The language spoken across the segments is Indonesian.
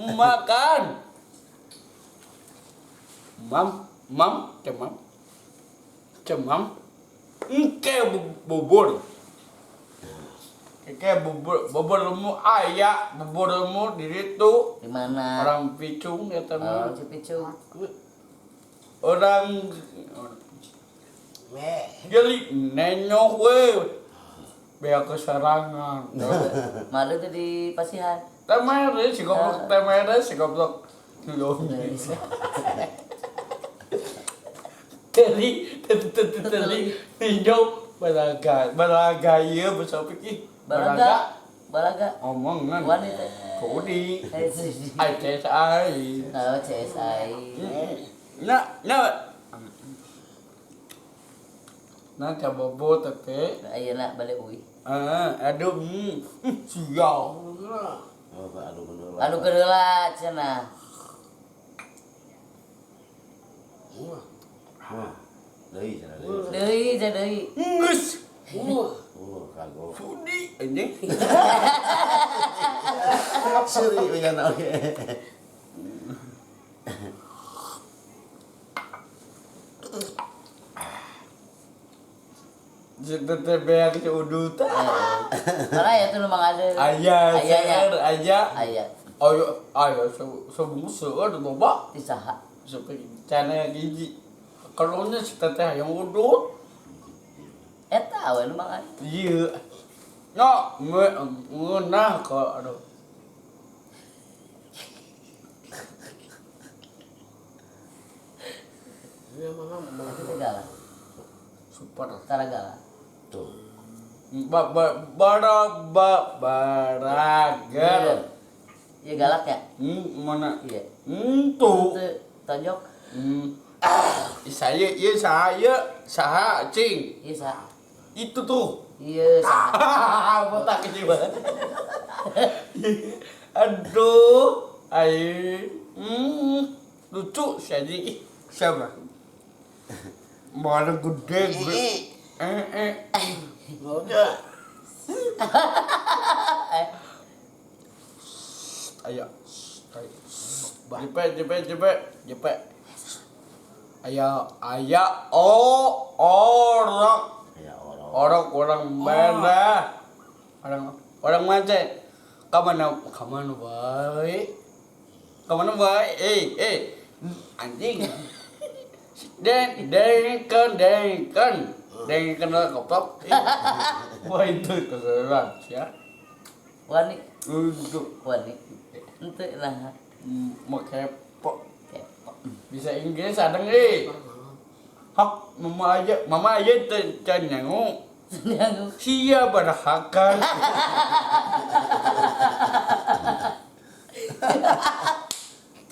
Makan. Cemam. Kayak bubur. Kayak buburmu ayah, buburmu diri tuh. Di mana? Orang Picung ya teman. Oh, Cipicung. Orang jadi nenyok we. Biar keserangan. Malu tuh di Pasihan. Temere si goblok. Teli nenyok balaga ieu basa pikir. Balaga. Omongan. Wanita. Kodi. CSI. Oh, CSI. Nah coba buat tete. Ayeuna balik uy. Aduh, sial. Anu kedeula cenah. Deui. Nges. Kagok. Fudi anjing. Seri we oke. Tete beak si udut. Karena ya tuh memang ada. Ayah. Ayo, sebungkus seueur loba. Di saha? Seperti cana gigi. Kalau nya si teteh yang udut. Eta we memang ada. Iya. No, ngeunah kok aduh. Itu segala. Super. Cara gala. Tuh. Baragar. Iya galak ya? Mana? Iya. Tuh. Itu tonjok. Saya saha cing. Iya sa. Itu tuh. Iya sa. Botak kecil banget. Aduh, lucu si siapa? Mana gede. Ayo. Jepet. Ayo. Orang beda. Orang macet. Kamana baik. Anjing. Dengkan koplok. Wah itu keseran ya. Wani. Untuk Ente lah. mau kepo. Kepo. Bisa Inggris ada nggak? Hak mama aja cenyangu. Siapa dah hakan?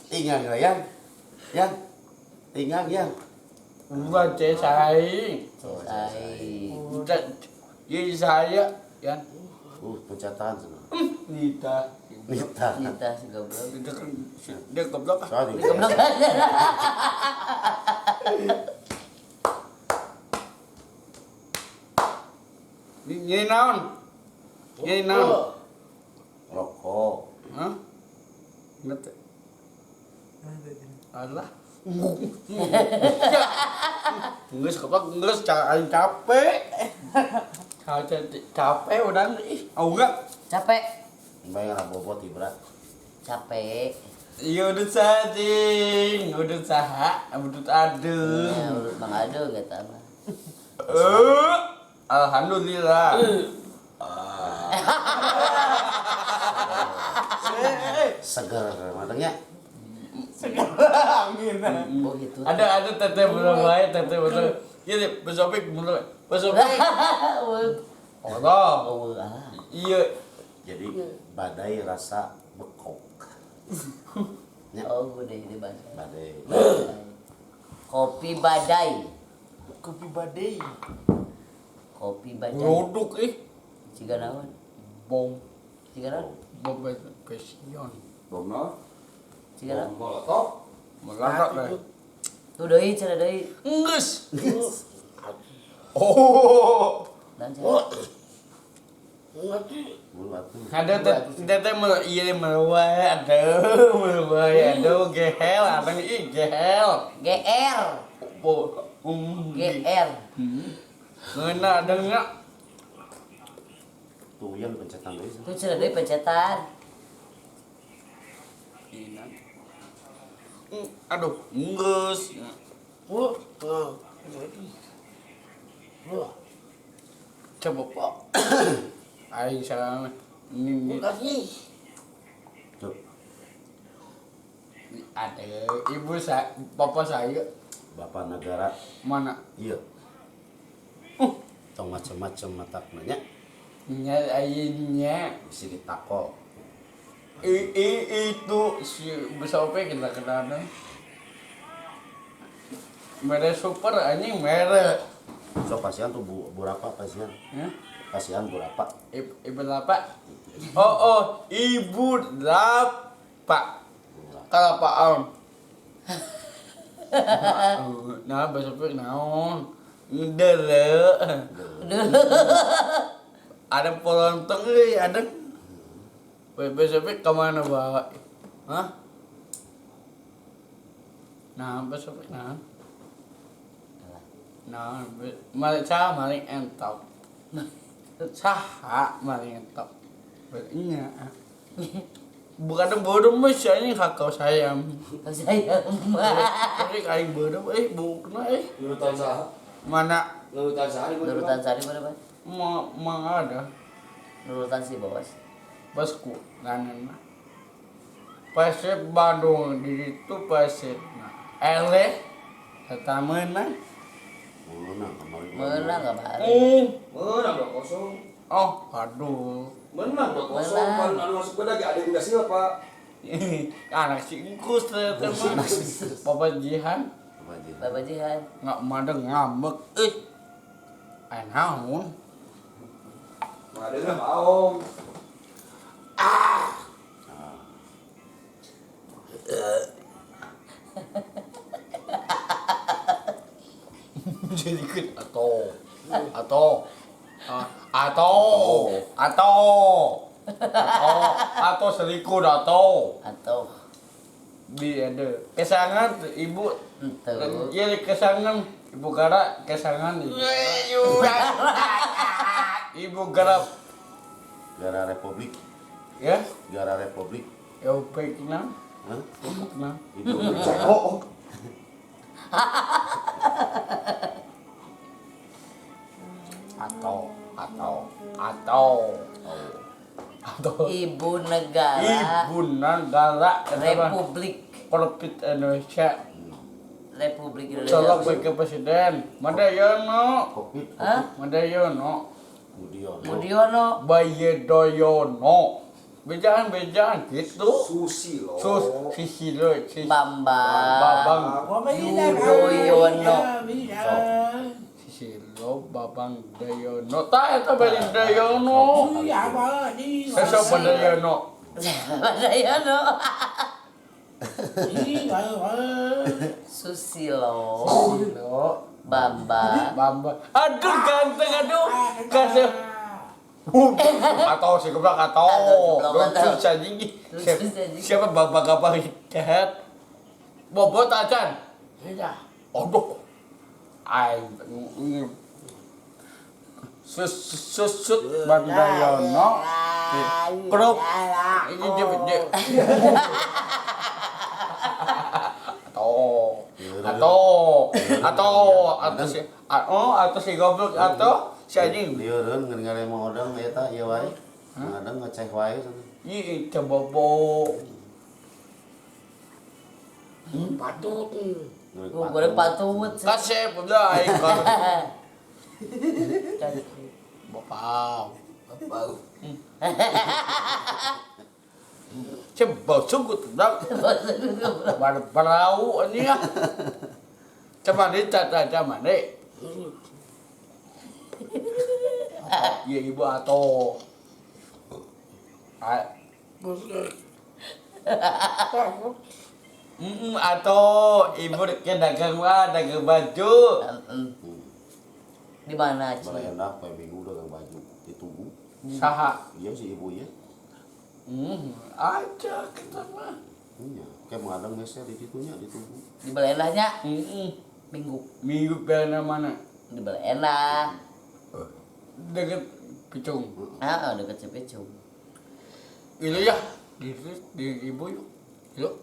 Ingat nggak yang? Ingat yang? Bukan cesai. Iya saya ya. Pencatan sana. Nita si goblok. dia goblok. Sorry. Goblok aja. Ini naon? Rokok. Hah? Ngerti? Allah. Nggak goblok, nggak capek. Capek udah enggak? Capek. Bayar bobot berat. Capek. Iya udah sajing, udah saha, udah adem. Ya, urut Mang Ado gak tahu. Alhamdulillah. Seger matangnya. Angin. Oh gitu. Ada teteh belum lain, teteh betul. Iya, besopik belum. Besopik. Allah. Oh, alah. Iya. Jadi badai rasa bekok. Oh, gue deh ini badai. Badai. Kopi badai. Kopi badai. Kopi badai. Produk Ciga naon? Bom. Ciga naon? Bom pesion. Bomno. Ciga naon? Molotov. Melarat deh. Tuh deui cara deui. Nges. Oh. Dan cara. Bulu atuh. Ada tete iya meluai, aduh gehel, ada ih gehel. GR. GR. Ngena dengar. Tuh yang pencetan deui. Itu cenah deui pencetan. Aduh, nggeus. Coba Pak. Aing salah. Ini Tuh. ada ibu saya, bapak saya Bapak negara mana? iya. Tong macam-macam matakna nya Nya aingnya bisa ditakol. itu si besope kita kenal. Mere super anjing mere. So pasian tuh berapa pasian? Ya? Pasian berapa? Ibu apa? Oh, ibu apa? Kalau Pak Om. Nah, besope naon? Ndele. Ada polontong euy, ada. Besok kemana bawa? Hah? Nah, besok nah. Nah, malah maling entok. Saha maling entok. Iya. Bukan bodoh mas, ini hakau sayam. Saya Tapi kain bodoh, bukan Nurutan saha? Mana? Nurutan saha di mana? Nurutan Sari mana, Pak? Mang ada. Nurutan si Bos. Bosku, kanan. Persib Bandung di itu Persib. Eleh, kata menang. Menang kemarin. Menang enggak, Pak? Menang 2-0. Oh, aduh. Menang 2-0. Menang. Pan anu masuk lagi ada yang enggak Pak. Anak si Ingkus ternyata mah. Bapak Jihan Apa aja? Bapak Jihan. nggak madeng ngambek. Naon? Ada enggak mau. Jadi kan atau selingkuh atau Atau di ada kesangan ibu ente. jadi kesangan ibu gara kesangan ibu gara Gara Republik. ya Gara Republik. ya baik nang Hah? nang Itu Oh. atau Ibu negara ibu negara Republik Republik Indonesia Republik colok Indonesia. bagi presiden Madayono Covid. Hah? Madayono Kemudian. Budiono. Bayedoyono bejaan gitu Susilo. Sisilo Bambang Babang Yudhoyono. Sisilo Babang Dayono ta eta Babang Dayono sesok Badayono Budiono. Susilo. Sisilo Bambang. Bambang aduh ganteng aduh kasih atau si goblok atau lucu saja siapa bapak jahat bobot acan aduh ay susut Bandayono grup ini dia atau si goblok atau si anjing Lieureun ngeunggare modal eta ieu wae. Ngadeng ngecek wae. ih coba Patut. Boleh patut. kasih udah aing kalau bapak coba sungguh tidak barau ini ya coba dicat aja mana iya ibu atau atau ibu ke dagang baju Di mana, Ci? Bara enak poe Minggu dagang baju ditugu. Saha. Iya si ibu ya. Aja kita mah. Iya, kayak mengadang meser di situnya di tubuh. Di Belenahnya minggu. Minggu pernah mana? Di Belenah. Deket Picung. Dekat Cipicung. Itu ya. Di ibu yuk. Yuk.